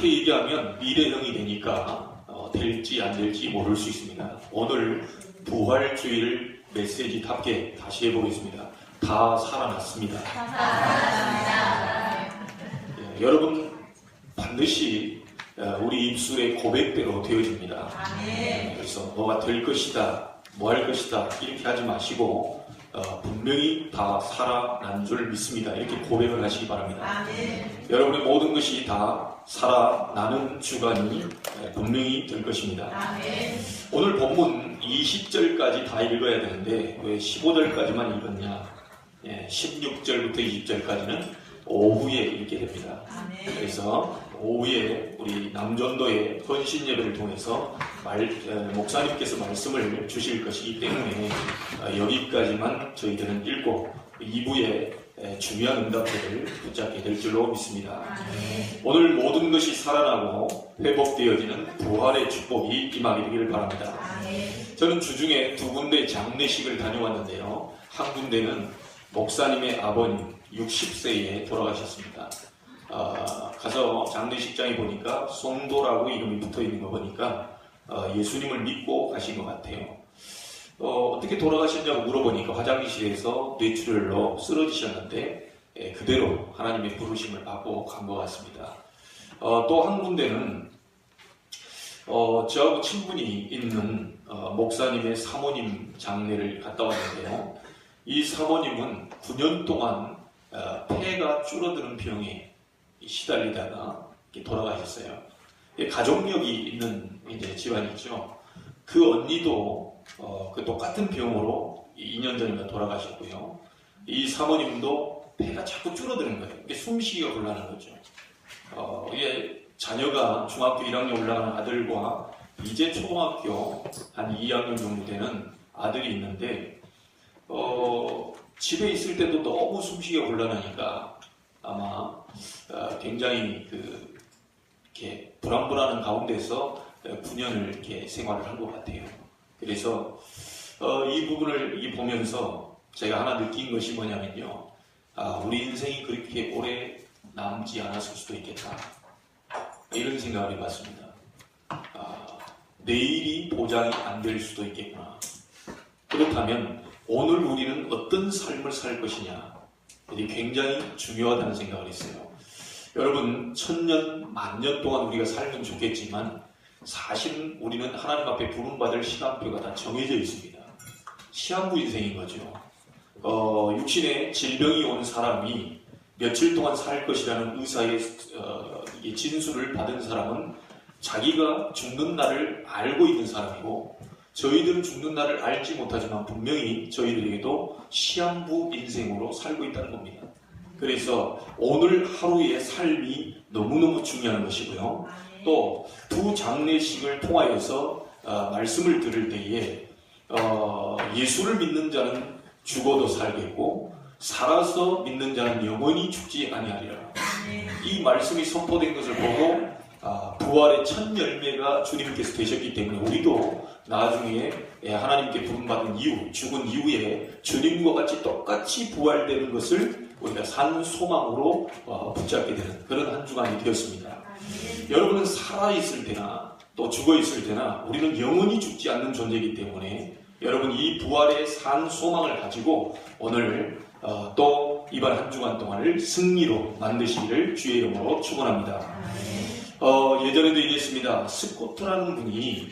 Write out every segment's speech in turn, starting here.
그렇게 얘기하면 미래형이 되니까 될지 안 될지 모를 수 있습니다. 오늘 부활주일 메시지답게 다시 해보겠습니다. 다 살아났습니다. 예, 여러분 반드시 우리 입술의 고백대로 되어집니다. 그래서 뭐가 될 것이다, 뭐 할 것이다 이렇게 하지 마시고 분명히 다 살아난 줄 믿습니다. 이렇게 고백을 하시기 바랍니다. 여러분의 모든 것이 다 살아나는 주간이 분명히 될 것입니다. 오늘 본문 20절까지 다 읽어야 되는데 왜 15절까지만 읽었냐? 16절부터 20절까지는 오후에 읽게 됩니다. 그래서 오후에 우리 남전도의 헌신 예배를 통해서 목사님께서 말씀을 주실 것이기 때문에 여기까지만 저희들은 읽고 2부에 중요한 응답들을 붙잡게 될 줄로 믿습니다. 오늘 모든 것이 살아나고 회복되어지는 부활의 축복이 임하게 되기를 바랍니다. 저는 주중에 두 군데 장례식을 다녀왔는데요. 한 군데는 목사님의 아버님 60세에 돌아가셨습니다. 가서 장례식장에 보니까 송도라고 이름이 붙어있는 거 보니까 예수님을 믿고 가신 것 같아요. 어떻게 돌아가셨냐고 물어보니까 화장실에서 뇌출혈로 쓰러지셨는데 그대로 하나님의 부르심을 받고 간 것 같습니다. 또 한 군데는 저하고 친분이 있는 목사님의 사모님 장례를 갔다 왔는데요. 이 사모님은 9년 동안 폐가 줄어드는 병에 시달리다가 돌아가셨어요. 가족력이 있는 이제 집안이죠. 그 언니도 그 똑같은 병으로 2년 전에 돌아가셨고요. 이 사모님도 폐가 자꾸 줄어드는 거예요. 이게 숨쉬기가 곤란한 거죠. 이게 자녀가 중학교 1학년 올라가는 아들과 이제 초등학교 한 2학년 정도 되는 아들이 있는데 집에 있을 때도 너무 숨쉬기가 곤란하니까 아마 굉장히 이렇게 불안불안한 가운데서 9년을 이렇게 생활을 한 것 같아요. 그래서 이 부분을 보면서 제가 하나 느낀 것이 뭐냐면요. 우리 인생이 그렇게 오래 남지 않았을 수도 있겠다. 이런 생각을 해봤습니다. 내일이 보장이 안 될 수도 있겠구나. 그렇다면 오늘 우리는 어떤 삶을 살 것이냐. 이게 굉장히 중요하다는 생각을 했어요. 여러분 1000년, 10,000년 동안 우리가 살면 좋겠지만 사실은 우리는 하나님 앞에 부름받을 시간표가 다 정해져 있습니다. 시한부 인생인 거죠. 육신에 질병이 온 사람이 며칠 동안 살 것이라는 의사의 진술을 받은 사람은 자기가 죽는 날을 알고 있는 사람이고 저희들은 죽는 날을 알지 못하지만 분명히 저희들에게도 시한부 인생으로 살고 있다는 겁니다. 그래서 오늘 하루의 삶이 너무너무 중요한 것이고요. 또 두 장례식을 통하여서 말씀을 들을 때에 예수를 믿는 자는 죽어도 살겠고 살아서 믿는 자는 영원히 죽지 아니하리라. 이 말씀이 선포된 것을 보고 부활의 첫 열매가 주님께서 되셨기 때문에 우리도 나중에 하나님께 부름받은 이후 죽은 이후에 주님과 같이 똑같이 부활되는 것을 우리가 산 소망으로 붙잡게 되는 그런 한 주간이 되었습니다. 여러분은 살아있을 때나 또 죽어있을 때나 우리는 영원히 죽지 않는 존재이기 때문에 여러분 이 부활의 산 소망을 가지고 오늘 또 이번 한 주간 동안을 승리로 만드시기를 주의 이름으로 축원합니다. 예전에도 얘기했습니다. 스코트라는 분이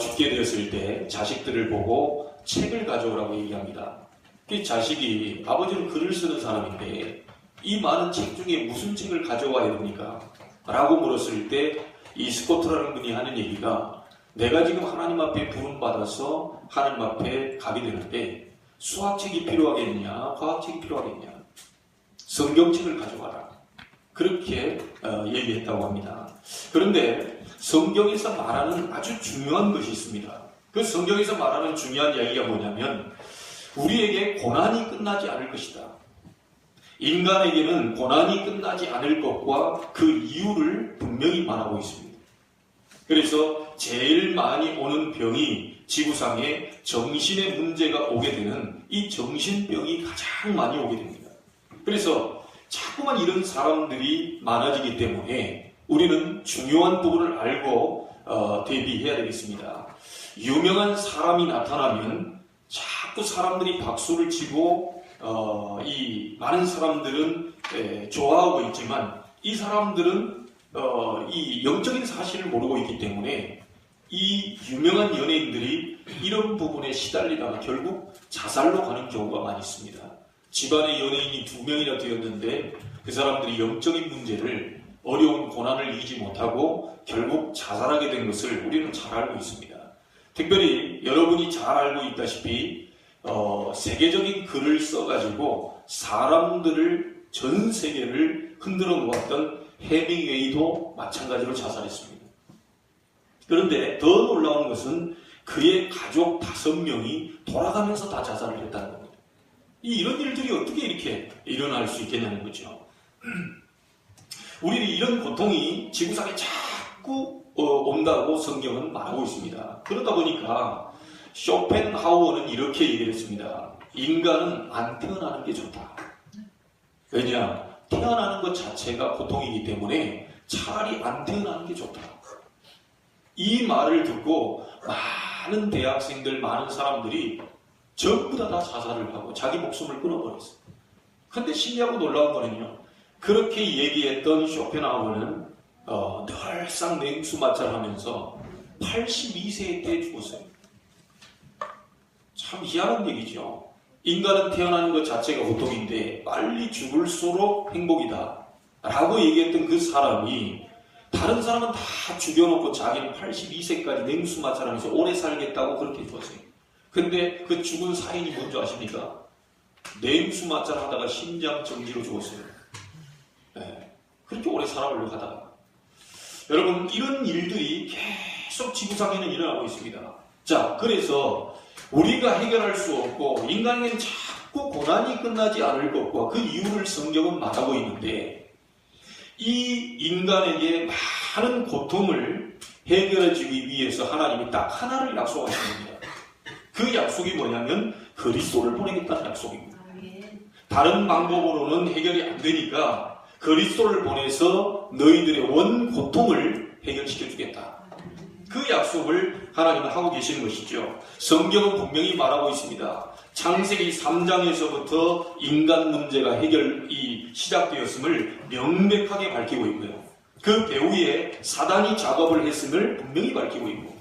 죽게 되었을 때 자식들을 보고 책을 가져오라고 얘기합니다. 그 자식이 아버지는 글을 쓰는 사람인데 이 많은 책 중에 무슨 책을 가져와야 됩니까? 라고 물었을 때 이 스코트라는 분이 하는 얘기가 내가 지금 하나님 앞에 부름받아서 하나님 앞에 가게 되는데 수학책이 필요하겠냐 과학책이 필요하겠냐 성경책을 가져와라 그렇게 얘기했다고 합니다. 그런데 성경에서 말하는 아주 중요한 것이 있습니다. 그 성경에서 말하는 중요한 이야기가 뭐냐면 우리에게 고난이 끝나지 않을 것이다. 인간에게는 고난이 끝나지 않을 것과 그 이유를 분명히 말하고 있습니다. 그래서 제일 많이 오는 병이 지구상에 정신의 문제가 오게 되는 이 정신병이 가장 많이 오게 됩니다. 그래서 자꾸만 이런 사람들이 많아지기 때문에 우리는 중요한 부분을 알고 대비해야 되겠습니다. 유명한 사람이 나타나면 자꾸 사람들이 박수를 치고 이 많은 사람들은 좋아하고 있지만 이 사람들은 이 영적인 사실을 모르고 있기 때문에 이 유명한 연예인들이 이런 부분에 시달리다가 결국 자살로 가는 경우가 많이 있습니다. 집안에 연예인이 2명이나 되었는데 그 사람들이 영적인 문제를 어려운 고난을 이기지 못하고 결국 자살하게 된 것을 우리는 잘 알고 있습니다. 특별히 여러분이 잘 알고 있다시피 세계적인 글을 써가지고 사람들을 전 세계를 흔들어 놓았던 해밍웨이도 마찬가지로 자살했습니다. 그런데 더 놀라운 것은 그의 가족 5명이 돌아가면서 다 자살을 했다는 겁니다. 이런 일들이 어떻게 이렇게 일어날 수 있겠냐는 거죠. 우리는 이런 고통이 지구상에 자꾸 온다고 성경은 말하고 있습니다. 그러다 보니까 쇼펜하우어는 이렇게 얘기를 했습니다. 인간은 안 태어나는 게 좋다. 왜냐? 태어나는 것 자체가 고통이기 때문에 차라리 안 태어나는 게 좋다. 이 말을 듣고 많은 대학생들, 많은 사람들이 전부 다 자살을 하고 자기 목숨을 끊어버렸어요. 근데 신기하고 놀라운 거는요. 그렇게 얘기했던 쇼펜하우어는 늘상 냉수마찰하면서 82세 때 죽었어요. 참 희한한 얘기죠. 인간은 태어나는 것 자체가 고통인데 빨리 죽을수록 행복이다 라고 얘기했던 그 사람이 다른 사람은 다 죽여놓고 자기는 82세까지 냉수마찰하면서 오래 살겠다고 그렇게 죽었어요. 근데 그 죽은 사인이 뭔지 아십니까? 냉수마찰하다가 심장정지로 죽었어요. 네. 그렇게 오래 살아보려고 하다가 여러분 이런 일들이 계속 지구상에는 일어나고 있습니다. 자, 그래서 우리가 해결할 수 없고 인간에게는 자꾸 고난이 끝나지 않을 것과 그 이유를 성경은 말하고 있는데 이 인간에게 많은 고통을 해결해주기 위해서 하나님이 딱 하나를 약속하신 겁니다. 그 약속이 뭐냐면 그리스도를 보내겠다는 약속입니다. 다른 방법으로는 해결이 안 되니까 그리스도를 보내서 너희들의 원 고통을 해결시켜 주겠다. 그 약속을 하나님은 하고 계시는 것이죠. 성경은 분명히 말하고 있습니다. 창세기 3장에서부터 인간 문제가 해결이 시작되었음을 명백하게 밝히고 있고요. 그 배후에 사단이 작업을 했음을 분명히 밝히고 있고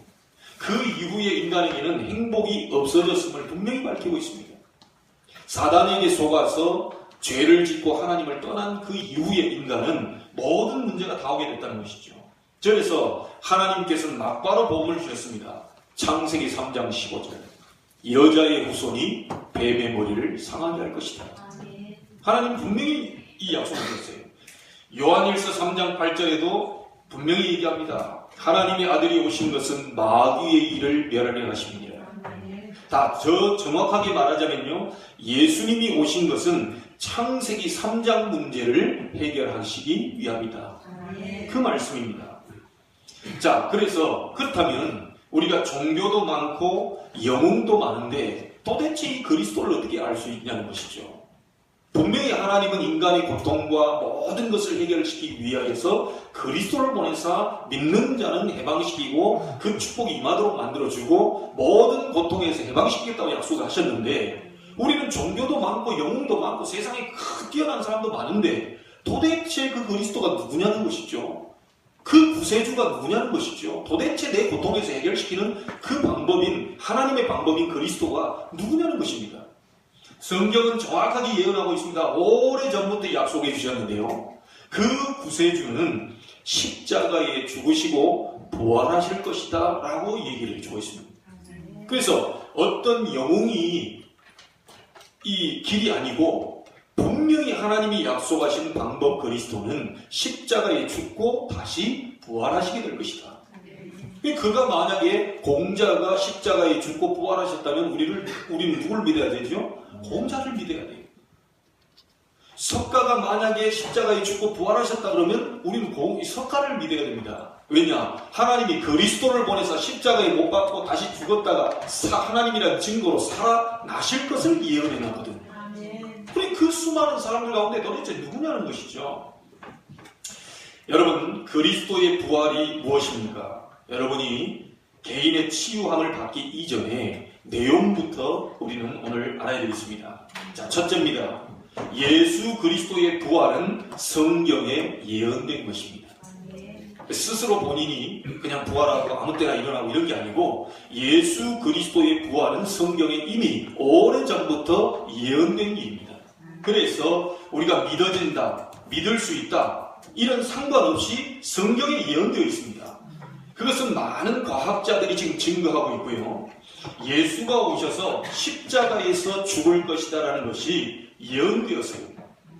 그 이후에 인간에게는 행복이 없어졌음을 분명히 밝히고 있습니다. 사단에게 속아서 죄를 짓고 하나님을 떠난 그 이후에 인간은 모든 문제가 다 오게 됐다는 것이죠. 그래서 하나님께서는 막바로 복음을 주셨습니다. 창세기 3장 15절 여자의 후손이 뱀의 머리를 상하게 할 것이다. 하나님 분명히 이 약속을 하셨어요. 요한일서 3장 8절에도 분명히 얘기합니다. 하나님의 아들이 오신 것은 마귀의 일을 멸하려 하심이니라. 다 저 정확하게 말하자면요. 예수님이 오신 것은 창세기 3장 문제를 해결하시기 위함이다. 그 말씀입니다. 자, 그래서 그렇다면 우리가 종교도 많고 영웅도 많은데 도대체 이 그리스도를 어떻게 알 수 있냐는 것이죠. 분명히 하나님은 인간의 고통과 모든 것을 해결시키기 위하여서 그리스도를 보내서 믿는 자는 해방시키고 그 축복이 임하도록 만들어주고 모든 고통에서 해방시키겠다고 약속을 하셨는데 우리는 종교도 많고 영웅도 많고 세상에 뛰어난 사람도 많은데 도대체 그 그리스도가 누구냐는 것이죠. 그 구세주가 누구냐는 것이죠. 도대체 내 고통에서 해결시키는 그 방법인 하나님의 방법인 그리스도가 누구냐는 것입니다. 성경은 정확하게 예언하고 있습니다. 오래전부터 약속해 주셨는데요. 그 구세주는 십자가에 죽으시고 부활하실 것이다 라고 얘기를 해주고 있습니다. 그래서 어떤 영웅이 이 길이 아니고 분명히 하나님이 약속하신 방법 그리스도는 십자가에 죽고 다시 부활하시게 될 것이다. 그가 만약에 공자가 십자가에 죽고 부활하셨다면 우리는 누굴 믿어야 되죠? 공자를 믿어야 돼요. 석가가 만약에 십자가에 죽고 부활하셨다 그러면 우리는 석가를 믿어야 됩니다. 왜냐? 하나님이 그리스도를 보내서 십자가에 못 박고 다시 죽었다가 하나님이라는 증거로 살아나실 것을 예언해 놨거든요. 그래 그 수많은 사람들 가운데 도대체 누구냐는 것이죠. 여러분, 그리스도의 부활이 무엇입니까? 여러분이 개인의 치유함을 받기 이전에 내용부터 우리는 오늘 알아야 되겠습니다. 자, 첫째입니다. 예수 그리스도의 부활은 성경에 예언된 것입니다. 스스로 본인이 그냥 부활하고 아무 때나 일어나고 이런 게 아니고 예수 그리스도의 부활은 성경에 이미 오래전부터 예언된 일입니다. 그래서 우리가 믿어진다, 믿을 수 있다, 이런 상관없이 성경에 예언되어 있습니다. 그것은 많은 과학자들이 지금 증거하고 있고요. 예수가 오셔서 십자가에서 죽을 것이다라는 것이 예언되었어요.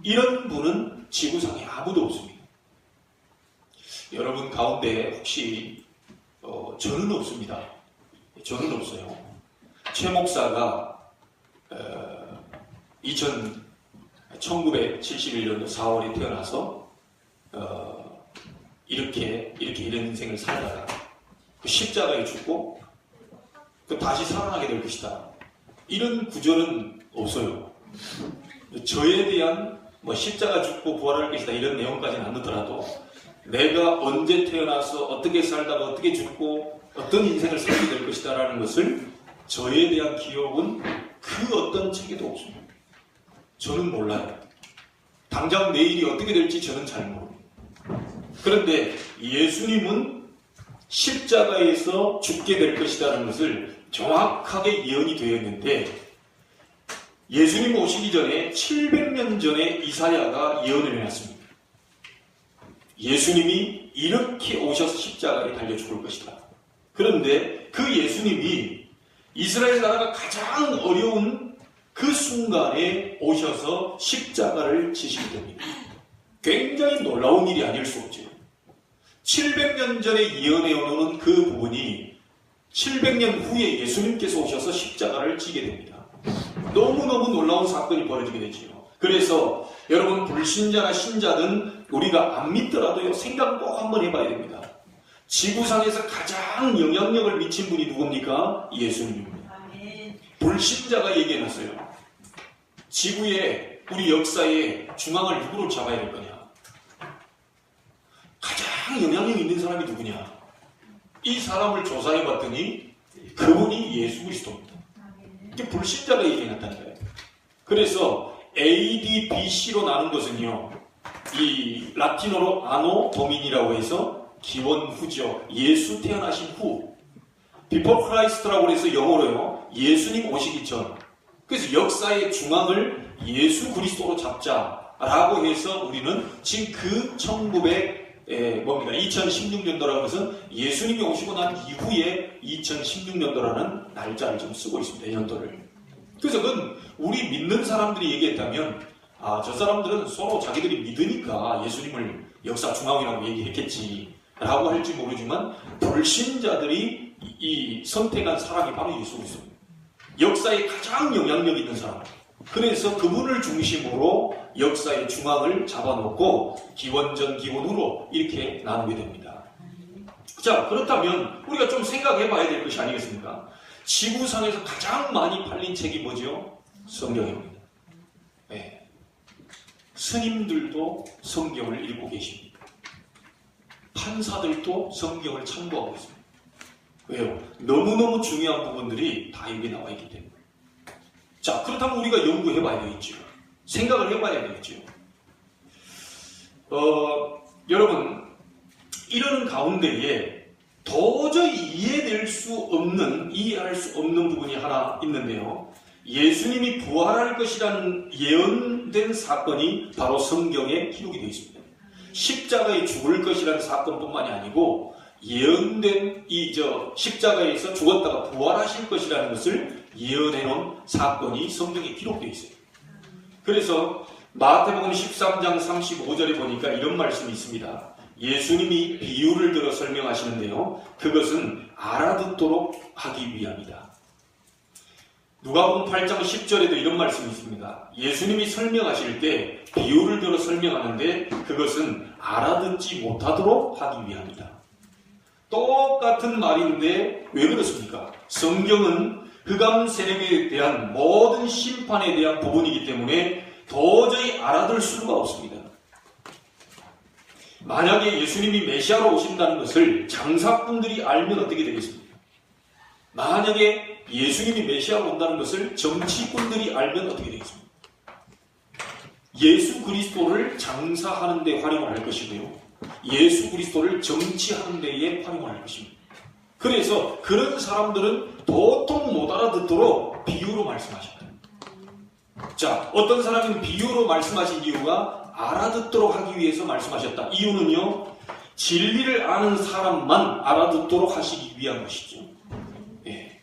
이런 분은 지구상에 아무도 없습니다. 여러분 가운데 혹시 저는 없습니다. 저는 없어요. 최 목사가 1971년도 4월에 태어나서 이런 인생을 살다가 그 십자가에 죽고 다시 살아나게 될 것이다. 이런 구절은 없어요. 저에 대한 십자가 죽고 부활할 것이다 이런 내용까지는 안 넣더라도 내가 언제 태어나서 어떻게 살다가 어떻게 죽고 어떤 인생을 살게 될 것이다 라는 것을 저에 대한 기억은 그 어떤 책에도 없습니다. 저는 몰라요. 당장 내일이 어떻게 될지 저는 잘 모릅니다. 그런데 예수님은 십자가에서 죽게 될 것이라는 것을 정확하게 예언이 되어 있는데 예수님 오시기 전에 700년 전에 이사야가 예언을 해놨습니다. 예수님이 이렇게 오셔서 십자가에 달려 죽을 것이다. 그런데 그 예수님이 이스라엘 나라가 가장 어려운 그 순간에 오셔서 십자가를 지시게 됩니다. 굉장히 놀라운 일이 아닐 수 없죠. 700년 전에 예언해오는 그 부분이 700년 후에 예수님께서 오셔서 십자가를 지게 됩니다. 너무너무 놀라운 사건이 벌어지게 되지요. 그래서 여러분 불신자나 신자든 우리가 안 믿더라도요 생각 꼭 한번 해봐야 됩니다. 지구상에서 가장 영향력을 미친 분이 누굽니까? 예수님입니다. 불신자가 얘기해놨어요. 지구의 우리 역사의 중앙을 누구로 잡아야 될 거냐? 가장 영향력 있는 사람이 누구냐? 이 사람을 조사해봤더니 그분이 예수 그리스도입니다. 이게 불신자가 얘기해놨다는 거예요. 그래서 AD, BC로 나눈 것은요, 이 라틴어로 아노 도민이라고 해서 기원 후죠. 예수 태어나신 후. Before Christ라고 해서 영어로요, 예수님 오시기 전. 그래서 역사의 중앙을 예수 그리스도로 잡자라고 해서 우리는 지금 그 2016년도라는 것은 예수님이 오시고 난 이후에 2016년도라는 날짜를 좀 쓰고 있습니다. 연도를. 그래서 그건 우리 믿는 사람들이 얘기했다면 저 사람들은 서로 자기들이 믿으니까 예수님을 역사 중앙이라고 얘기했겠지 라고 할지 모르지만 불신자들이 이 선택한 사람이 바로 예수 그리스도입니다. 역사에 가장 영향력 있는 사람. 그래서 그분을 중심으로 역사의 중앙을 잡아놓고 기원전 기원후로 이렇게 나누게 됩니다. 자, 그렇다면 우리가 좀 생각해 봐야 될 것이 아니겠습니까? 지구상에서 가장 많이 팔린 책이 뭐죠? 성경입니다. 네. 스님들도 성경을 읽고 계십니다. 판사들도 성경을 참고하고 있습니다. 왜요? 너무너무 중요한 부분들이 다 여기 나와 있기 때문에. 자, 그렇다면 우리가 연구해 봐야 되겠죠. 생각을 해 봐야 되겠죠. 여러분, 이런 가운데에 도저히 이해할 수 없는 부분이 하나 있는데요. 예수님이 부활할 것이라는 예언된 사건이 바로 성경에 기록이 되어 있습니다. 십자가에 죽을 것이라는 사건뿐만이 아니고 예언된 십자가에서 죽었다가 부활하실 것이라는 것을 예언해 놓은 사건이 성경에 기록되어 있어요. 그래서 마태복음 13장 35절에 보니까 이런 말씀이 있습니다. 예수님이 비유를 들어 설명하시는데요. 그것은 알아듣도록 하기 위함이다. 누가복음 8장 10절에도 이런 말씀이 있습니다. 예수님이 설명하실 때 비유를 들어 설명하는데 그것은 알아듣지 못하도록 하기 위함이다. 똑같은 말인데 왜 그렇습니까? 성경은 흑암 세력에 대한 모든 심판에 대한 부분이기 때문에 도저히 알아들 수가 없습니다. 만약에 예수님이 메시아로 오신다는 것을 장사꾼들이 알면 어떻게 되겠습니까? 만약에 예수님이 메시아로 온다는 것을 정치꾼들이 알면 어떻게 되겠습니까? 예수 그리스도를 장사하는 데 활용을 할 것이고요. 예수 그리스도를 정치하는 데에 활용을 할 것입니다. 그래서 그런 사람들은 도통 못 알아듣도록 비유로 말씀하셨다. 자, 어떤 사람은 비유로 말씀하신 이유가 알아듣도록 하기 위해서 말씀하셨다. 이유는요, 진리를 아는 사람만 알아듣도록 하시기 위한 것이죠. 예.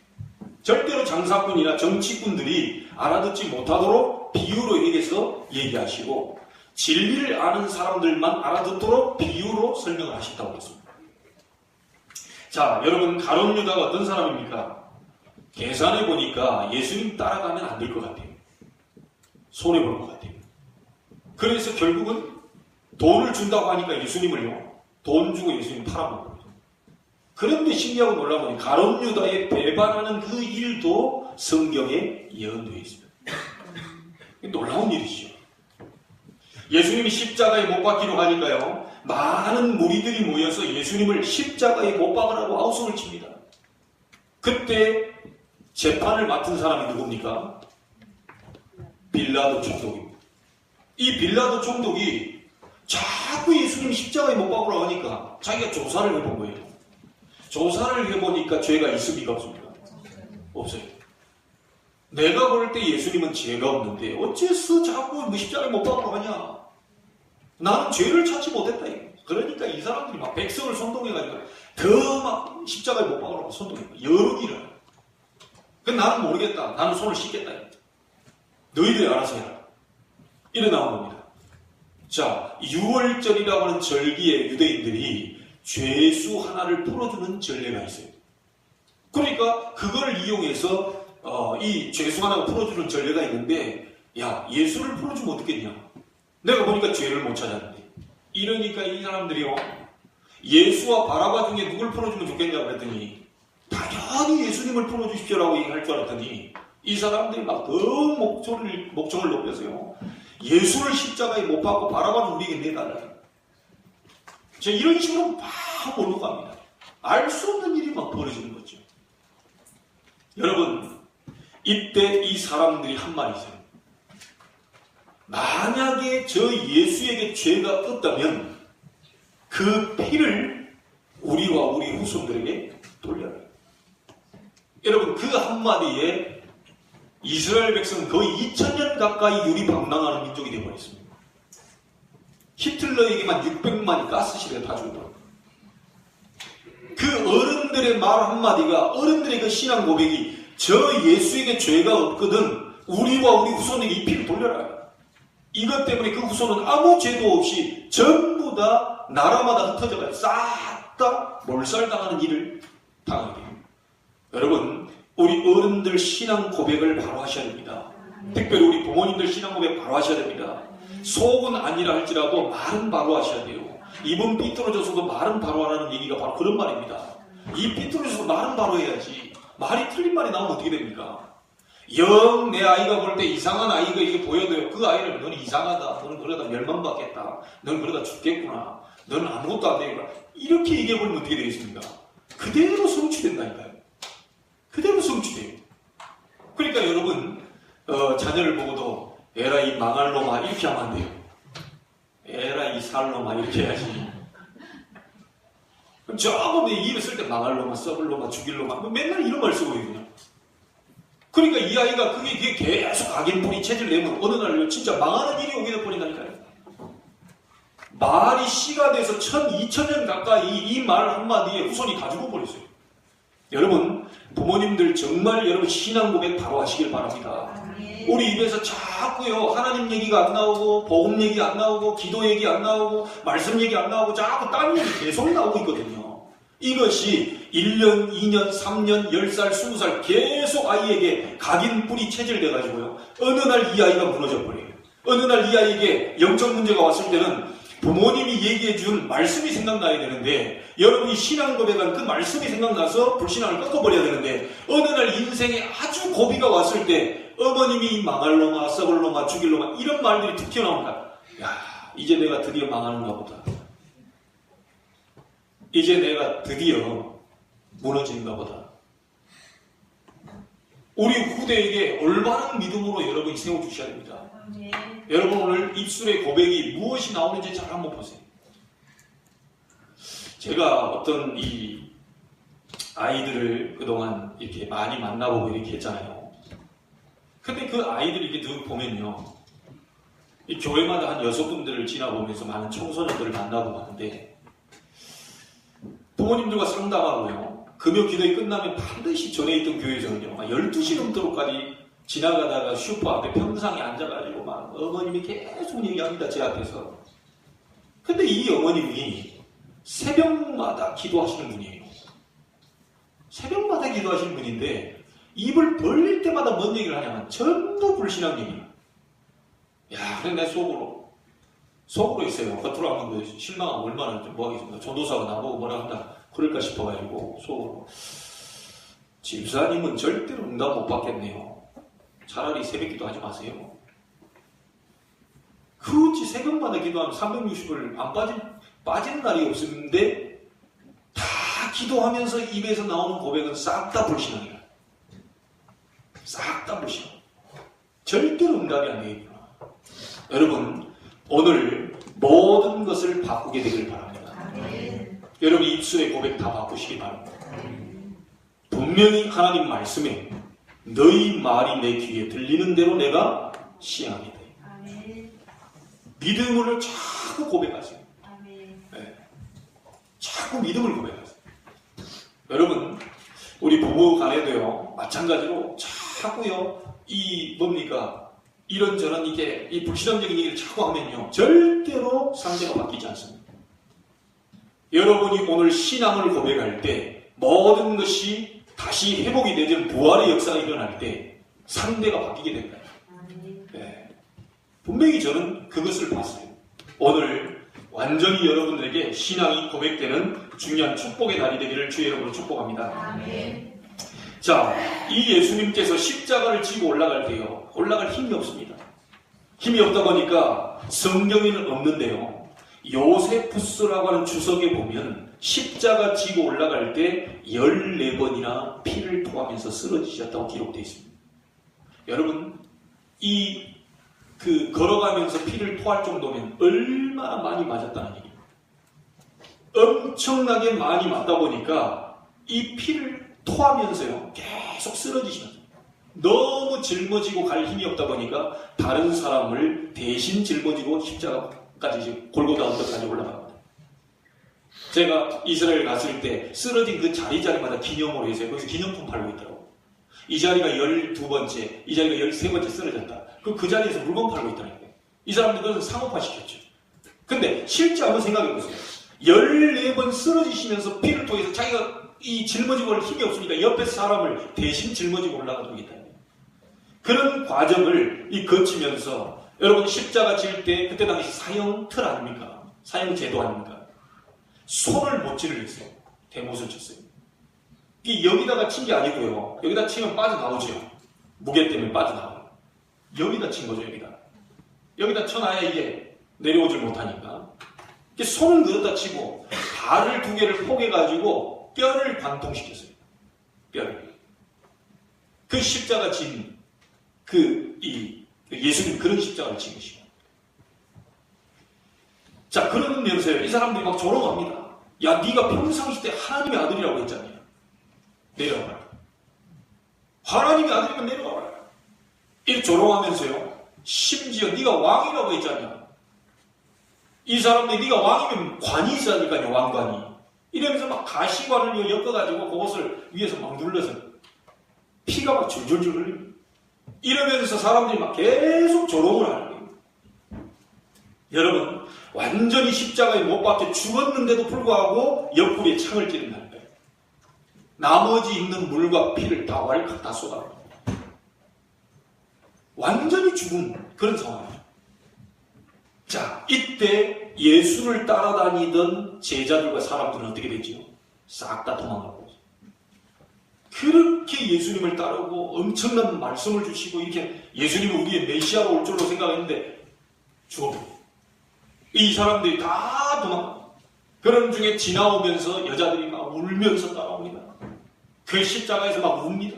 절대로 장사꾼이나 정치꾼들이 알아듣지 못하도록 비유로 얘기해서 얘기하시고, 진리를 아는 사람들만 알아듣도록 비유로 설명을 하셨다고 했습니다. 자, 여러분, 가룟 유다가 어떤 사람입니까? 계산해 보니까 예수님 따라가면 안 될 것 같아요. 손해볼 것 같아요. 그래서 결국은 돈을 준다고 하니까 예수님을요, 돈 주고 예수님 팔아먹는 거죠. 그런데 신기하고 놀라운 건 가룟 유다에 배반하는 그 일도 성경에 예언되어 있습니다. 놀라운 일이죠. 예수님이 십자가에 못 박기로 하니까요, 많은 무리들이 모여서 예수님을 십자가에 못 박으라고 아우성을 칩니다. 그때 재판을 맡은 사람이 누굽니까? 빌라도 총독입니다. 이 빌라도 총독이 자꾸 예수님 십자가에 못 박으라고 하니까 자기가 조사를 해본 거예요. 조사를 해보니까 죄가 있습니까? 없습니까? 없어요. 내가 볼 때 예수님은 죄가 없는데 어째서 자꾸 십자가에 못 박으라고 하냐? 나는 죄를 찾지 못했다. 그러니까 이 사람들이 막 백성을 선동해가지고 더 막 십자가에 못 박으라고 선동해요. 여러 일을. 그래서 나는 모르겠다. 나는 손을 씻겠다. 너희들이 알아서 해라. 이래 나온 겁니다. 자, 6월절이라고 하는 절기에 유대인들이 죄수 하나를 풀어주는 전례가 있어요. 그러니까 그걸 이용해서 이 죄수 하나가 풀어주는 전례가 있는데, 야, 예수를 풀어주면 어떻겠냐? 내가 보니까 죄를 못 찾았는데. 이러니까 이 사람들이요, 예수와 바라바 중에 누굴 풀어주면 좋겠냐고 그랬더니 당연히 예수님을 풀어주십시오라고 얘기할 줄 알았더니 이 사람들이 막 더 목청을 높여서요, 예수를 십자가에 못 박고 바라바는 우리에게 내달라. 이런 식으로 막 몰고 갑니다. 알 수 없는 일이 막 벌어지는 거죠. 여러분, 이때 이 사람들이 한 말이 있어요. 만약에 저 예수에게 죄가 없다면 그 피를 우리와 우리 후손들에게 돌려라. 여러분, 그 한마디에 이스라엘 백성은 거의 2000년 가까이 유리방랑하는 민족이 되어버렸습니다. 히틀러에게만 600만이 가스실에 다 죽어버렸고, 그 어른들의 말 한마디가, 어른들의 그 신앙 고백이, 저 예수에게 죄가 없거든 우리와 우리 후손에게 이 피를 돌려라. 이것 때문에 그 후손은 아무 죄도 없이 전부 다 나라마다 흩어져가요. 싹 다 몰살당하는 일을 당하게 됩니다. 여러분, 우리 어른들 신앙 고백을 바로 하셔야 됩니다. 특별히 우리 부모님들 신앙 고백 바로 하셔야 됩니다. 속은 아니라 할지라도 말은 바로 하셔야 돼요. 입은 삐뚤어져서도 말은 바로 하라는 얘기가 바로 그런 말입니다. 입 삐뚤어져서 말은 바로 해야지. 말이 틀린 말이 나오면 어떻게 됩니까? 영 내 아이가 볼 때 이상한 아이가 이게 보여도요, 그 아이를 너는 이상하다, 너는 그러다 멸망받겠다, 너는 그러다 죽겠구나, 너는 아무것도 안 되겠구나, 이렇게 얘기해버리면 어떻게 되겠습니까? 그대로 성취된다니까요. 그대로 성취돼요. 그러니까 여러분, 자녀를 보고도 에라 이 망할 놈아 이렇게 하면 안 돼요. 에라 이 살 놈아 이렇게 해야지. 그럼 조금 내 입에 쓸 때 망할 놈아, 썩을 놈아, 죽일 놈아, 맨날 이런 말 쓰고 있거든요. 그러니까 이 아이가 그게 계속 각인뿌리 체질을 내면 어느 날 진짜 망하는 일이 오게 돼버린다니까요. 말이 씨가 돼서 2000년 가까이 이 말 한마디에 후손이 다 죽어버렸어요. 여러분, 부모님들 정말 여러분 신앙 고백 바로 하시길 바랍니다. 우리 입에서 자꾸요, 하나님 얘기가 안 나오고, 복음 얘기 안 나오고, 기도 얘기 안 나오고, 말씀 얘기 안 나오고, 자꾸 딴 얘기 계속 나오고 있거든요. 이것이 1년, 2년, 3년, 10살, 20살 계속 아이에게 각인 뿌리 체질돼가지고요, 어느 날 이 아이가 무너져 버려요. 어느 날 이 아이에게 영적 문제가 왔을 때는 부모님이 얘기해준 말씀이 생각나야 되는데, 여러분이 신앙 고백한 그 말씀이 생각나서 불신앙을 꺾어버려야 되는데, 어느 날 인생에 아주 고비가 왔을 때 어머님이 망할 놈아, 썩을 놈아, 죽일 놈아 이런 말들이 툭 튀어나옵니다. 야, 이제 내가 드디어 망하는가 보다. 이제 내가 드디어 무너진가 보다. 우리 후대에게 올바른 믿음으로 여러분이 세워주셔야 됩니다. 여러분 오늘 입술의 고백이 무엇이 나오는지 잘 한번 보세요. 제가 어떤 이 아이들을 그동안 이렇게 많이 만나보고 이렇게 했잖아요. 근데 그 아이들이 이렇게 늘 보면요. 이 교회마다 한 6군데를 지나보면서 많은 청소년들을 만나고 가는데 부모님들과 상담하고요. 금요 기도회 끝나면 반드시 전에 있던 교회에서는요. 12시 넘도록까지 지나가다가 슈퍼 앞에 평상에 앉아가지고 막 어머님이 계속 얘기합니다. 제 앞에서. 근데 이 어머님이 새벽마다 기도하시는 분이에요. 새벽마다 기도하시는 분인데 입을 벌릴 때마다 뭔 얘기를 하냐면 전부 불신앙 얘기야. 야, 그래 내 속으로 있어요. 겉으로 하면 실망하고 얼마나 좀 뭐하겠습니까. 전도사가 나보고 뭐라 한다 그럴까 싶어가지고 속으로 집사님은 절대로 응답 못 받겠네요. 차라리 새벽 기도하지 마세요. 그렇지 새벽마다 기도하면 360을 안 빠진 날이 없는데 다 기도하면서 입에서 나오는 고백은 싹 다 불신앙이야. 싹 다 불신앙. 절대로 응답이 안 되겠구나. 여러분 오늘 모든 것을 바꾸게 되길 바랍니다. 여러분 입술의 고백 다 바꾸시기 바랍니다. 분명히 하나님 말씀에 너희 말이 내 귀에 들리는 대로 내가 시행하게 돼. 믿음을 자꾸 고백하세요. 네. 자꾸 믿음을 고백하세요. 여러분 우리 부부 간에도요 마찬가지로 자꾸요 이 뭡니까 이런저런 이게 이 불신앙적인 얘기를 자꾸 하면요 절대로 상대가 바뀌지 않습니다. 여러분이 오늘 신앙을 고백할 때 모든 것이 다시 회복이 되는 부활의 역사가 일어날 때 상대가 바뀌게 된다. 네. 분명히 저는 그것을 봤어요. 오늘 완전히 여러분들에게 신앙이 고백되는 중요한 축복의 날이 되기를 주의 이름으로 축복합니다. 아멘. 자, 이 예수님께서 십자가를 지고 올라갈 때요. 올라갈 힘이 없습니다. 힘이 없다 보니까 성경에는 없는데요. 요세푸스라고 하는 주석에 보면 십자가 지고 올라갈 때 14번이나 피를 토하면서 쓰러지셨다고 기록되어 있습니다. 여러분, 걸어가면서 피를 토할 정도면 얼마나 많이 맞았다는 얘기입니다. 엄청나게 많이 맞다 보니까 이 피를 토하면서요, 계속 쓰러지시면서 너무 짊어지고 갈 힘이 없다 보니까 다른 사람을 대신 짊어지고 십자가까지 골고다 언덕까지 올라갑니다. 제가 이스라엘 갔을 때 쓰러진 그 자리마다 기념으로 해서 거기서 기념품 팔고 있더라고. 이 자리가 12번째, 이 자리가 13번째 쓰러졌다. 그 자리에서 물건 팔고 있다는 거예요. 이 사람들 그것을 상업화 시켰죠. 근데 실제 한번 생각해 보세요. 14번 쓰러지시면서 피를 통해서 자기가 이 짊어지고 올 힘이 없으니까 옆에 사람을 대신 짊어지고 올라가도록 했다는 거예요. 그런 과정을 거치면서 여러분 십자가 질 때 그때 당시 사형 틀 아닙니까? 사형 제도 아닙니까? 손을 못 찔렀어요. 대못을 쳤어요. 여기다가 친 게 아니고요. 여기다 치면 빠져나오죠. 무게 때문에 빠져나와요. 여기다 친 거죠. 여기다 쳐놔야 이게 내려오질 못하니까. 손을 그었다 치고 발을 2개를 포개가지고 뼈를 관통시켰어요. 뼈를. 그 십자가 진 예수님 그런 십자가를 친 것이고. 자, 그러면서요, 이 사람들이 막 조롱합니다. 야, 네가 평상시 때 하나님의 아들이라고 했잖아요. 내려와라. 하나님의 아들이면 내려와라. 이렇게 조롱하면서요, 심지어 네가 왕이라고 했잖아요. 이 사람들이 네가 왕이면 관이 있어야니까요, 왕관이. 이러면서 막 가시관을 엮어가지고 그것을 위에서 막 눌러서 피가 막 줄줄줄 흘립니다. 이러면서 사람들이 막 계속 조롱을 하는 거예요. 여러분, 완전히 십자가에 못 박혀 죽었는데도 불구하고 옆구리에 창을 찌른다는 거예요. 나머지 있는 물과 피를 다 왈칵 다 쏟아버립니다. 완전히 죽은 그런 상황이죠. 자, 이때 예수를 따라다니던 제자들과 사람들은 어떻게 되지요? 싹 다 도망가고 있어요. 그렇게 예수님을 따르고 엄청난 말씀을 주시고 이렇게 예수님은 우리의 메시아로 올 줄로 생각했는데 죽어버려요. 이 사람들이 다 도망가. 그런 중에 지나오면서 여자들이 막 울면서 따라옵니다. 그 십자가에서 막 웁니다.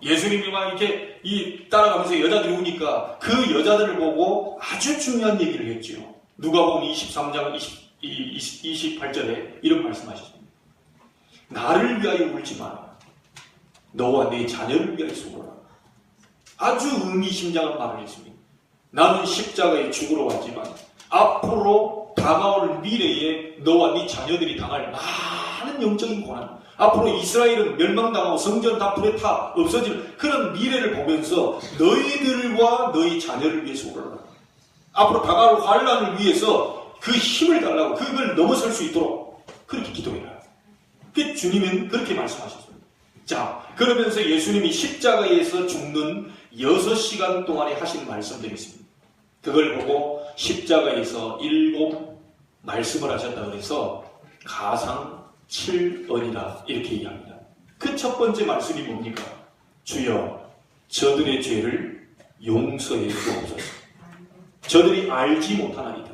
예수님이 막 이렇게 따라가면서 여자들이 우니까 그 여자들을 보고 아주 중요한 얘기를 했죠. 누가복음 23장 28절에 이런 말씀하셨습니다. 나를 위하여 울지 마라. 너와 네 자녀를 위하여 울어라. 아주 의미심장한 말을 했습니다. 나는 십자가에 죽으러 왔지만 앞으로 다가올 미래에 너와 네 자녀들이 당할 많은 영적인 고난, 앞으로 이스라엘은 멸망당하고 성전 다 불에 타 없어질 그런 미래를 보면서 너희들과 너희 자녀를 위해서 울어라. 앞으로 다가올 환란을 위해서 그 힘을 달라고, 그걸 넘어설 수 있도록 그렇게 기도해라. 그 주님은 그렇게 말씀하셨습니다. 자, 그러면서 예수님이 십자가에서 죽는 6시간 동안에 하신 말씀들이 있습니다. 그걸 보고 십자가에서 7 말씀을 하셨다 그래서 가상 7언이라 이렇게 얘기합니다. 그 첫 번째 말씀이 뭡니까? 주여 저들의 죄를 용서해 주옵소서. 저들이 알지 못하나이다.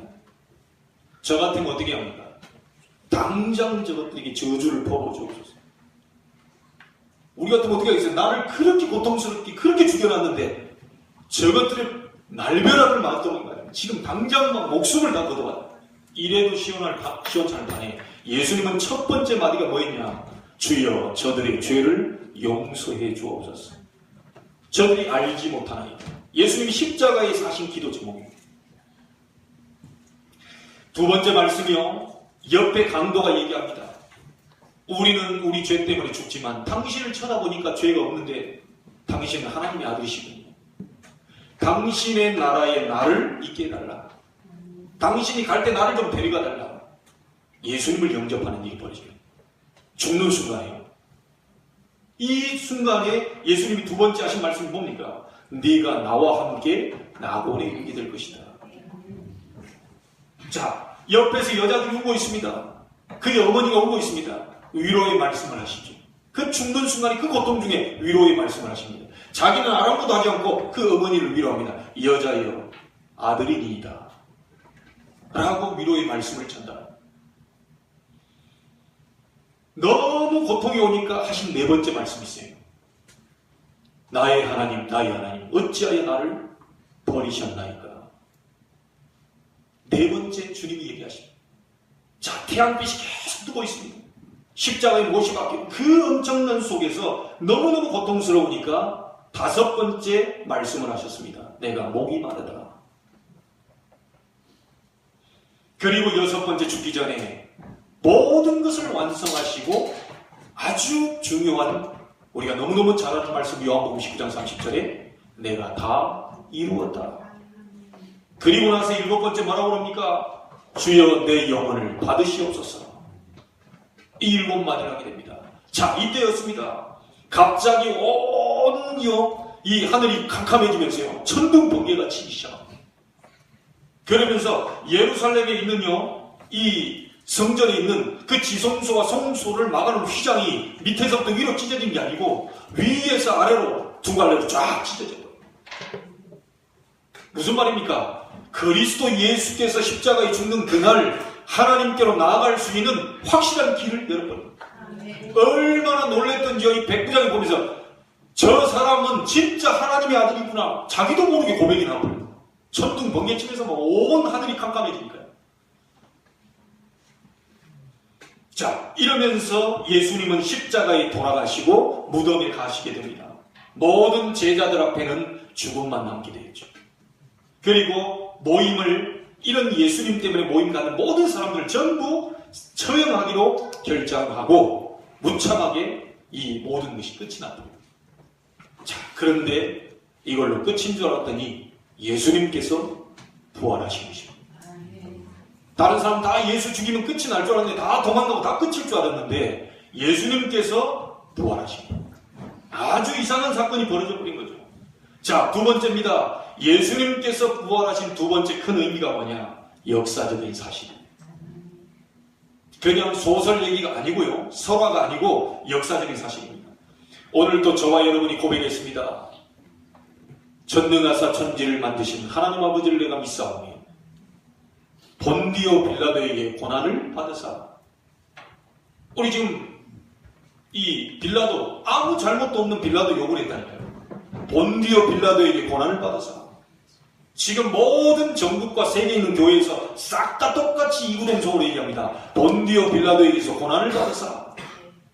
저 같으면 어떻게 합니까? 당장 저것들에게 저주를 퍼부어주옵소서. 우리 같으면 어떻게 하겠어요? 나를 그렇게 고통스럽게 그렇게 죽여놨는데 저것들의 날벼락을 맞도록 말이야. 지금 당장 막 목숨을 다 걷어와. 이래도 시원찮을 판에 예수님은 첫 번째 마디가 뭐였냐? 주여 저들의 죄를 용서해 주옵소서. 저들이 알지 못하나이다. 예수님이 십자가에서 하신 기도 제목입니다. 두 번째 말씀이요. 옆에 강도가 얘기합니다. 우리는 우리 죄 때문에 죽지만 당신을 쳐다보니까 죄가 없는데 당신은 하나님의 아들이시군요. 당신의 나라에 나를 있게 해달라. 당신이 갈 때 나를 좀 데려가 달라. 예수님을 영접하는 일이 벌어져요. 죽는 순간이에요. 이 순간에 예수님이 두 번째 하신 말씀이 뭡니까? 네가 나와 함께 낙원에 이르게 될 것이다. 자, 옆에서 여자들이 울고 있습니다. 그의 어머니가 울고 있습니다. 위로의 말씀을 하시죠. 그 죽는 순간에 그 고통 중에 위로의 말씀을 하십니다. 자기는 아무것도 하지 않고 그 어머니를 위로합니다. 여자여 아들이 니이다 라고 위로의 말씀을 전달합니다. 너무 고통이 오니까 하신 네 번째 말씀이 있어요. 나의 하나님 어찌하여 나를 버리셨나이까. 네 번째 주님이 얘기하십니다. 자, 태양빛이 계속 뜨고 있습니다. 십자가에 못이 박히고 그 엄청난 속에서 너무너무 고통스러우니까 다섯 번째 말씀을 하셨습니다. 내가 목이 마르다. 그리고 여섯 번째 죽기 전에 모든 것을 완성하시고 아주 중요한 우리가 너무너무 잘 아는 말씀 요한복음 19장 30절에 내가 다 이루었다. 그리고 나서 일곱 번째 뭐라고 그럽니까? 주여 내 영혼을 받으시옵소서. 이 일곱 마디를 하게 됩니다. 자, 이때였습니다. 갑자기 온 이 하늘이 캄캄해지면서요. 천둥 번개가 치기 시작합니다. 그러면서 예루살렘에 있는요. 이 성전에 있는 그 지성소와 성소를 막아놓은 휘장이 밑에서부터 위로 찢어진 게 아니고 위에서 아래로 두 갈래로 쫙 찢어져요. 무슨 말입니까? 그리스도 예수께서 십자가에 죽는 그날 하나님께로 나아갈 수 있는 확실한 길을 열어버립니다. 얼마나 놀랬던지요. 이 백부장이 보면서 저 사람은 진짜 하나님의 아들이구나. 자기도 모르게 고백이 나와버립니다. 천둥 번개치면서 온 하늘이 캄캄해지니까요. 자, 이러면서 예수님은 십자가에 돌아가시고 무덤에 가시게 됩니다. 모든 제자들 앞에는 죽음만 남게 되었죠. 그리고 모임을 이런 예수님 때문에 모임 가는 모든 사람들 전부 처형하기로 결정하고 무참하게 이 모든 것이 끝이 났습니다. 자, 그런데 이걸로 끝인 줄 알았더니 예수님께서 부활하신 것입니다. 다른 사람 다 예수 죽이면 끝이 날 줄 알았는데 다 도망가고 다 끝일 줄 알았는데 예수님께서 부활하신 겁니다. 아주 이상한 사건이 벌어져 버린 거죠. 자, 두 번째입니다. 예수님께서 부활하신 두 번째 큰 의미가 뭐냐? 역사적인 사실입니다. 그냥 소설 얘기가 아니고요. 설화가 아니고 역사적인 사실입니다. 오늘도 저와 여러분이 고백했습니다. 전능하사 천지를 만드신 하나님 아버지를 내가 믿사오니 본디오 빌라도에게 고난을 받으사. 우리 지금 이 빌라도, 아무 잘못도 없는 빌라도 욕을 했다니까요. 본디오 빌라도에게 고난을 받으사. 지금 모든 전국과 세계에 있는 교회에서 싹 다 똑같이 이구동성으로 얘기합니다. 본디오 빌라도에게서 고난을 받으사.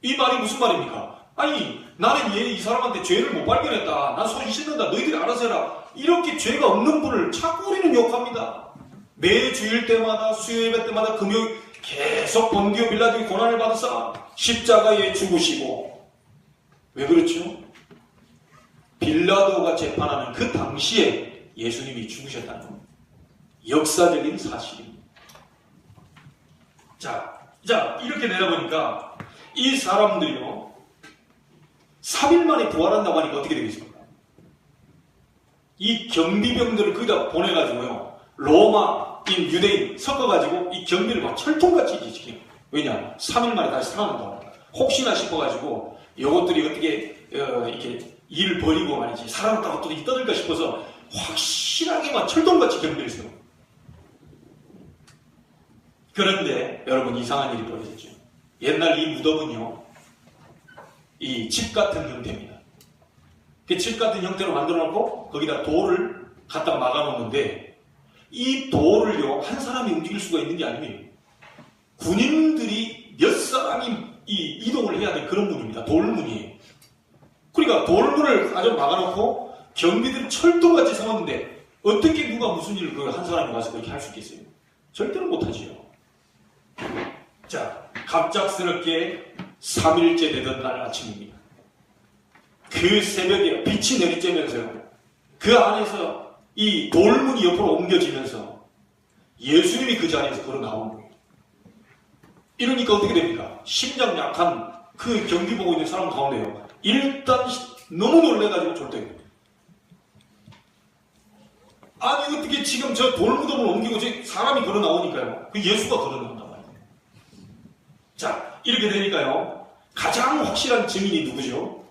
이 말이 무슨 말입니까? 아니, 나는 이 사람한테 죄를 못 발견했다. 난 손이 씻는다. 너희들이 알아서 해라. 이렇게 죄가 없는 분을 자꾸 우리는 욕합니다. 매 주일 때마다, 수요 예배 때마다, 금요일 계속 본디오 빌라도에게 고난을 받으사 십자가에 죽으시고. 왜 그렇죠? 빌라도가 재판하는 그 당시에 예수님이 죽으셨다는 겁니다. 역사적인 사실입니다. 자, 이렇게 내려보니까 이 사람들이요, 3일 만에 부활한다고 하니까 어떻게 되겠습니까? 이 경비병들을 거기다 보내가지고요, 로마인, 유대인 섞어가지고 이 경비를 막 철통같이 지키는 거예요. 왜냐? 3일 만에 다시 살아난다고 합니다. 혹시나 싶어가지고 이것들이 어떻게 이렇게 일을 버리고 말이지 살아났다고 또 떠들까 싶어서 확실하게 막 철통같이 경비를 세워. 그런데 여러분, 이상한 일이 벌어졌죠. 옛날 이 무덤은요, 이 집 같은 형태입니다. 그 집 같은 형태로 만들어 놓고 거기다 돌을 갖다가 막아 놓는데, 이 돌을요 한 사람이 움직일 수가 있는 게 아니에요. 군인들이 몇 사람이 이동을 해야 될 그런 문입니다. 돌문이에요. 그러니까 돌문을 가져 막아놓고 경비들은 철도같이 세웠는데 어떻게 누가 무슨 일을 그 한 사람이 가서 그렇게 할 수 있겠어요? 절대로 못하지요. 자, 갑작스럽게 3일째 되던 날 아침입니다. 그 새벽에 빛이 내리쬐면서요, 그 안에서 이 돌문이 옆으로 옮겨지면서 예수님이 그 자리에서 걸어 나온 거예요. 이러니까 어떻게 됩니까? 심장 약한 그 경기 보고 있는 사람 가운데요, 일단 너무 놀래가지고 졸대요. 아니, 어떻게 지금 저 돌무덤을 옮기고 저 사람이 걸어 나오니까요, 그 예수가 걸어 나온단 말이에요. 자, 이렇게 되니까요, 가장 확실한 증인이 누구죠?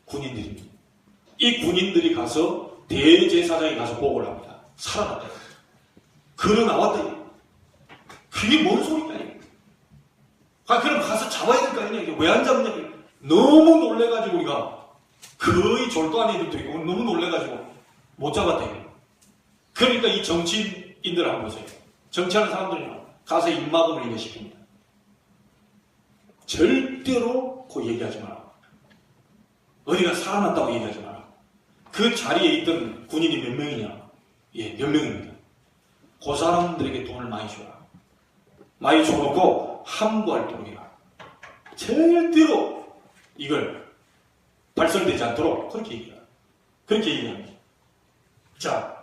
군인들입니다. 이 군인들이 가서 대제사장에 가서 보고를 합니다. 살아났다. 걸어 나왔다. 그게 뭔 소리냐? 그럼 가서 잡아야 될 거 아니냐? 왜 안 잡냐? 너무 놀래가지고 우리가 거의 졸도한 애들도 있고 너무 놀래가지고 못 잡았다. 그러니까 이 정치인들 한번 보세요. 정치하는 사람들은요, 가서 입막음을 이겨 시킵니다. 절대로 그 얘기하지 마라. 어디가 살아났다고 얘기하지 마라. 그 자리에 있던 군인이 몇 명이냐? 예, 몇 명입니다. 그 사람들에게 돈을 많이 줘라. 많이 줘놓고 함구할도록 해라. 절대로 이걸 발설되지 않도록 그렇게 얘기해라. 그렇게 얘기합니다. 자,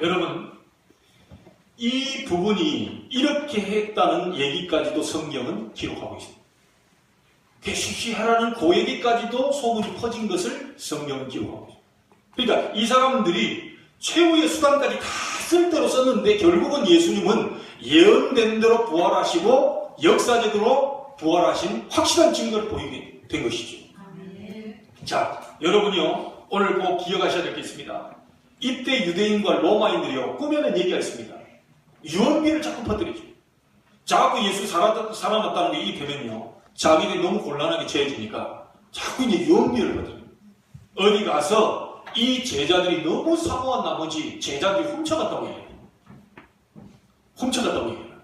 여러분, 이 부분이 이렇게 했다는 얘기까지도 성경은 기록하고 있습니다. 쉬쉬하라는 그 얘기까지도 소문이 퍼진 것을 성경은 기록하고 있습니다. 그러니까 이 사람들이 최후의 수단까지 다 쓸대로 썼는데 결국은 예수님은 예언된 대로 부활하시고 역사적으로 부활하신 확실한 증거를 보이게 된 것이죠. 자, 여러분이요, 오늘 꼭 기억하셔야 될 게 있습니다. 이때 유대인과 로마인들이요, 꾸며낸 얘기가 있습니다. 유언비를 자꾸 퍼뜨리죠. 자꾸 예수 살아났다는 게 이 되면요, 자기들이 너무 곤란하게 처해지니까 자꾸 이제 유언비를 퍼뜨립니다. 어디 가서 이 제자들이 너무 사모한 나머지 제자들이 훔쳐갔다고 얘기해요. 훔쳐갔다고 얘기해요.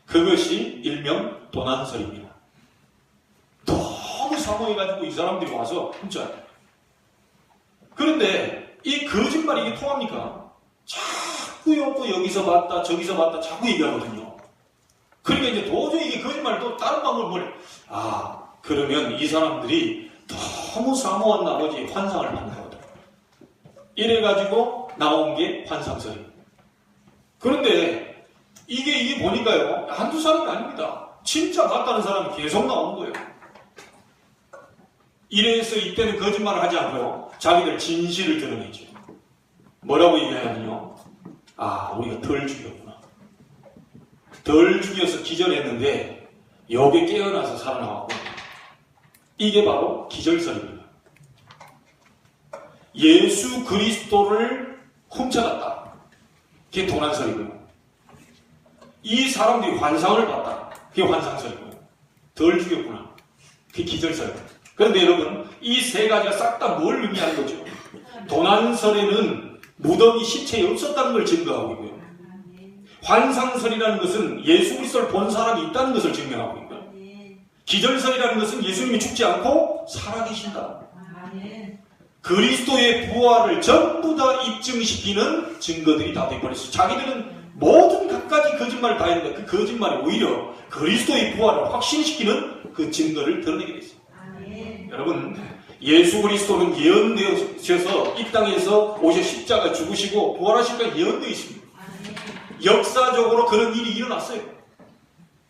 그것이 일명 도난설입니다. 너무 사모해가지고 이 사람들이 와서 훔쳐갔다. 그런데 이 거짓말이 이게 통합니까? 자꾸요, 또 여기서 봤다 저기서 봤다 자꾸 얘기하거든요. 그러니까 이제 도저히 이게 거짓말도 다른 방법을 뭐래. 그러면 이 사람들이 너무 사모한 나머지 환상을 받는 거다. 이래가지고 나온 게 환상설입니다. 그런데 이게 보니까요, 한두 사람이 아닙니다. 진짜 봤다는 사람이 계속 나오는 거예요. 이래서 이때는 거짓말을 하지 않고요, 자기들 진실을 드러내죠. 뭐라고 얘기하냐면요, 우리가 덜 죽였구나. 덜 죽여서 기절했는데 여기 깨어나서 살아나왔고, 이게 바로 기절설입니다. 예수 그리스도를 훔쳐갔다. 그게 도난설이고요. 이 사람들이 환상을 봤다. 그게 환상설이고요. 덜 죽였구나. 그게 기절설. 그런데 여러분, 이 세 가지가 싹 다 뭘 의미하는 거죠? 도난설에는 무덤이 시체에 없었다는 걸 증거하고 있고요. 환상설이라는 것은 예수 그리스도를 본 사람이 있다는 것을 증명하고 있고요. 기절설이라는 것은 예수님이 죽지 않고 살아계신다. 그리스도의 부활을 전부 다 입증시키는 증거들이 다 되어버렸어요. 자기들은 모든 갖가지 거짓말을 다 했는데 그 거짓말이 오히려 그리스도의 부활을 확신시키는 그 증거를 드러내게 됐어요. 여러분, 예수 그리스도는 예언되어서 이 땅에서 오셔 십자가 죽으시고 부활하실까 예언되어 있습니다. 역사적으로 그런 일이 일어났어요.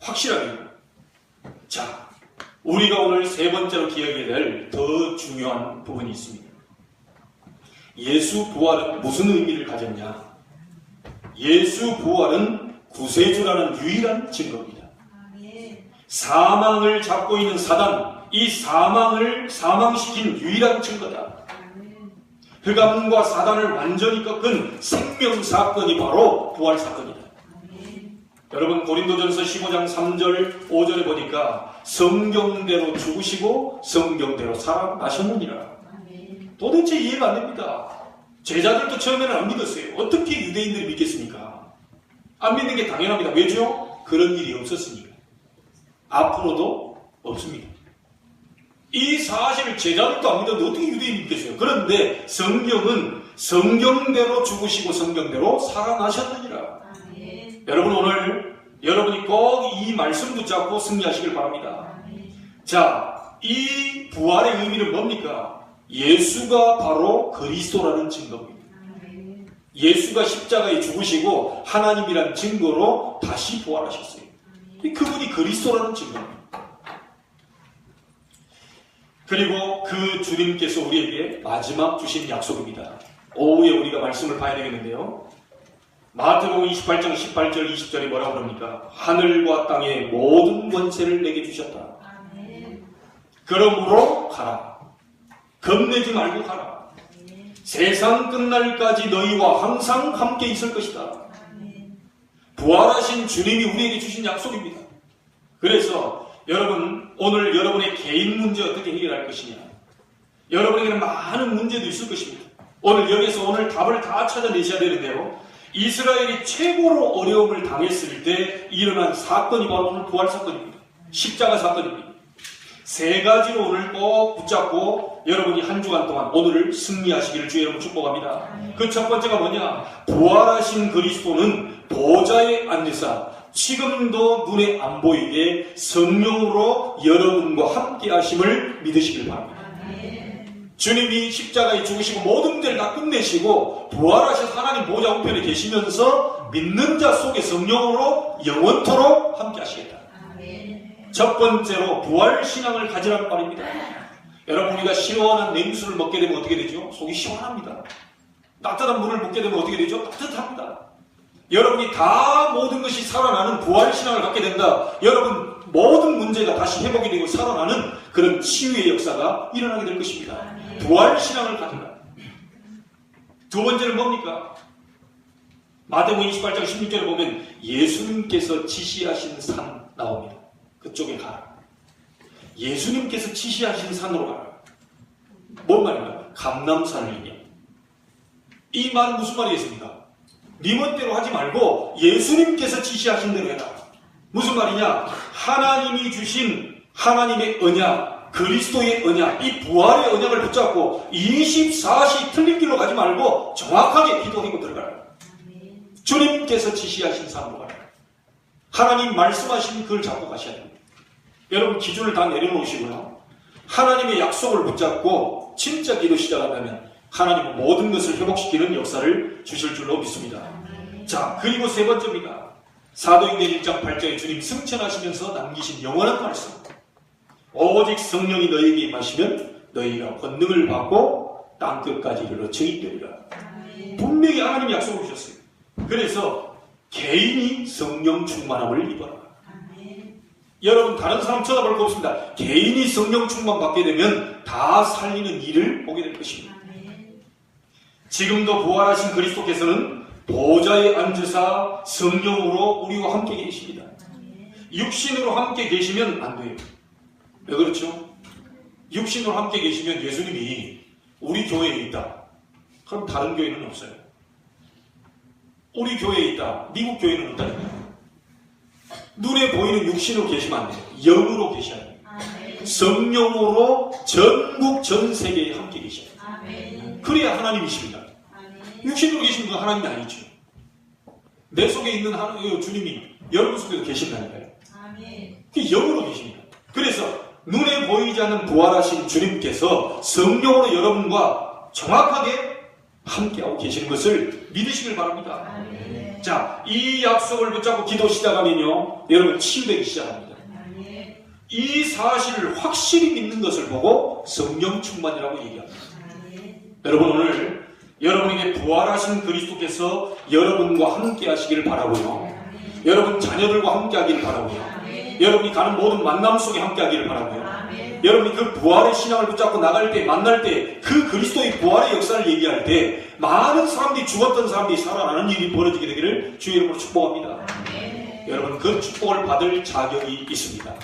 확실하게. 자, 우리가 오늘 세 번째로 기억해야 될 더 중요한 부분이 있습니다. 예수 부활은 무슨 의미를 가졌냐? 예수 부활은 구세주라는 유일한 증거입니다. 사망을 잡고 있는 사단, 이 사망을 사망시킨 유일한 증거다. 흑암과 사단을 완전히 꺾은 생명사건이 바로 부활사건이다. 여러분, 고린도전서 15장 3절 5절에 보니까 성경대로 죽으시고 성경대로 살아나셨느니라. 도대체 이해가 안 됩니다. 제자들도 처음에는 안 믿었어요. 어떻게 유대인들이 믿겠습니까? 안 믿는 게 당연합니다. 왜죠? 그런 일이 없었으니까. 앞으로도 없습니다. 이 사실을 제자들도 안 믿었는데 어떻게 유대인이 믿겠어요? 그런데 성경은 성경대로 죽으시고 성경대로 살아나셨느니라. 여러분, 오늘 여러분이 꼭 이 말씀 붙잡고 승리하시길 바랍니다. 자, 이 부활의 의미는 뭡니까? 예수가 바로 그리스도라는 증거입니다. 예수가 십자가에 죽으시고 하나님이라는 증거로 다시 부활하셨어요. 그분이 그리스도라는 증거입니다. 그리고 그 주님께서 우리에게 마지막 주신 약속입니다. 오후에 우리가 말씀을 봐야 되겠는데요. 마태복음 28장 18절 20절이 뭐라고 그럽니까? 하늘과 땅의 모든 권세를 내게 주셨다. 그러므로 가라. 겁내지 말고 가라. 세상 끝날까지 너희와 항상 함께 있을 것이다. 부활하신 주님이 우리에게 주신 약속입니다. 그래서 여러분, 오늘 여러분의 개인 문제 어떻게 해결할 것이냐? 여러분에게는 많은 문제도 있을 것입니다. 오늘 여기서 오늘 답을 다 찾아내셔야 되는데요. 이스라엘이 최고로 어려움을 당했을 때 일어난 사건이 바로 오늘 부활 사건입니다. 십자가 사건입니다. 세 가지로 오늘 꼭 붙잡고 여러분이 한 주간 동안 오늘을 승리하시기를 주의 이름으로 축복합니다. 그 첫 번째가 뭐냐? 부활하신 그리스도는 보좌에 앉으사 지금도 눈에 안 보이게 성령으로 여러분과 함께 하심을 믿으시길 바랍니다. 주님이 십자가에 죽으시고 모든 일을 다 끝내시고 부활하신 하나님 보좌 우편에 계시면서 믿는 자 속에 성령으로 영원토록 함께 하시겠다. 첫 번째로 부활신앙을 가지라는 말입니다. 여러분, 우리가 시원한 냉수를 먹게 되면 어떻게 되죠? 속이 시원합니다. 따뜻한 물을 먹게 되면 어떻게 되죠? 따뜻합니다. 여러분이 다 모든 것이 살아나는 부활신앙을 갖게 된다. 여러분, 모든 문제가 다시 회복이 되고 살아나는 그런 치유의 역사가 일어나게 될 것입니다. 부활신앙을 가진다. 두 번째는 뭡니까? 마태복음 28장 16절에 보면 예수님께서 지시하신 산 나옵니다. 그쪽에 가라. 예수님께서 지시하신 산으로 가라. 뭔 말인가? 감람산을 얘기합니다. 이 말은 무슨 말이겠습니까? 네 멋대로 하지 말고 예수님께서 지시하신 대로 해라. 무슨 말이냐? 하나님이 주신 하나님의 언약, 그리스도의 언약, 이 부활의 언약을 붙잡고 24시 틀린 길로 가지 말고 정확하게 기도하고 들어가라. 주님께서 지시하신 산으로 가라. 하나님 말씀하신 그걸 잡고 가셔야 됩니다. 여러분, 기준을 다 내려놓으시고요. 하나님의 약속을 붙잡고 진짜 기도 시작한다면 하나님은 모든 것을 회복시키는 역사를 주실 줄로 믿습니다. 자, 그리고 세 번째입니다. 사도행전 1장 8절에 주님 승천하시면서 남기신 영원한 말씀. 오직 성령이 너희에게 임하시면 너희가 권능을 받고 땅끝까지 이르러 증인되리라. 분명히 하나님이 약속을 주셨어요. 그래서 개인이 성령 충만함을 입어라. 여러분, 다른 사람 쳐다볼 거 없습니다. 개인이 성령 충만 받게 되면 다 살리는 일을 보게 될 것입니다. 지금도 부활하신 그리스도께서는 보좌에 앉으사 성령으로 우리와 함께 계십니다. 육신으로 함께 계시면 안 돼요. 왜 그렇죠? 육신으로 함께 계시면 예수님이 우리 교회에 있다. 그럼 다른 교회는 없어요. 우리 교회에 있다. 미국 교회는 없다니까요. 눈에 보이는 육신으로 계시면 안 돼요. 영으로 계셔야 돼요. 성령으로 전국 전 세계에 함께 계셔야 돼요. 그래야 하나님이십니다. 육신으로 계시는 건 하나님이 아니죠. 내 속에 있는 주님이 여러분 속에도 계신다니까요. 그게 영으로 계십니다. 그래서 눈에 보이지 않는 부활하신 주님께서 성령으로 여러분과 정확하게 함께하고 계시는 것을 믿으시길 바랍니다. 자, 이 약속을 붙잡고 기도 시작하면요, 여러분 치유되기 시작합니다. 이 사실을 확실히 믿는 것을 보고 성령 충만이라고 얘기합니다. 여러분, 오늘 여러분에게 부활하신 그리스도께서 여러분과 함께 하시기를 바라고요. 여러분 자녀들과 함께 하기를 바라고요. 여러분이 가는 모든 만남 속에 함께 하기를 바라고요. 여러분이 그 부활의 신앙을 붙잡고 나갈 때, 만날 때, 그 그리스도의 부활의 역사를 얘기할 때 많은 사람들이, 죽었던 사람들이 살아나는 일이 벌어지게 되기를 주의 이름으로 축복합니다. 여러분 그 축복을 받을 자격이 있습니다.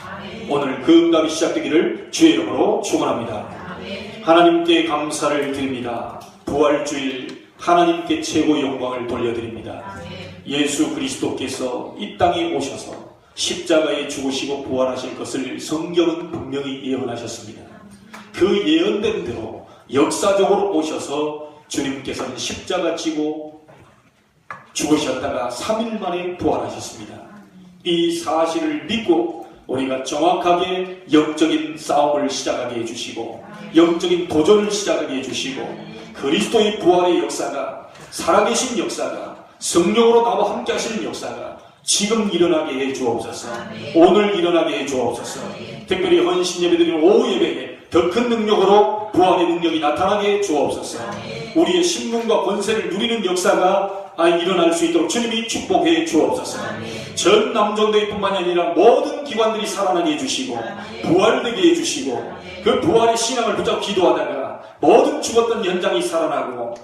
오늘 그 응답이 시작되기를 주의 이름으로 축원합니다. 하나님께 감사를 드립니다. 부활주일 하나님께 최고의 영광을 돌려드립니다. 예수 그리스도께서 이 땅에 오셔서 십자가에 죽으시고 부활하실 것을 성경은 분명히 예언하셨습니다. 그 예언된 대로 역사적으로 오셔서 주님께서는 십자가 지고 죽으셨다가 3일 만에 부활하셨습니다. 이 사실을 믿고 우리가 정확하게 영적인 싸움을 시작하게 해주시고 영적인 도전을 시작하게 해주시고 그리스도의 부활의 역사가, 살아계신 역사가, 성령으로 나와 함께 하시는 역사가 지금 일어나게 해 주옵소서. 오늘 일어나게 해 주옵소서. 특별히 헌신 예배드리는 오후 예배에 더 큰 능력으로 부활의 능력이 나타나게 해 주옵소서. 우리의 신분과 권세를 누리는 역사가 일어날 수 있도록 주님이 축복해 주옵소서. 전 남존대뿐만이 아니라 모든 기관들이 살아나게 해주시고 부활되게 해주시고 그 부활의 신앙을 붙잡고 기도하다가 모든 죽었던 현장이 살아나고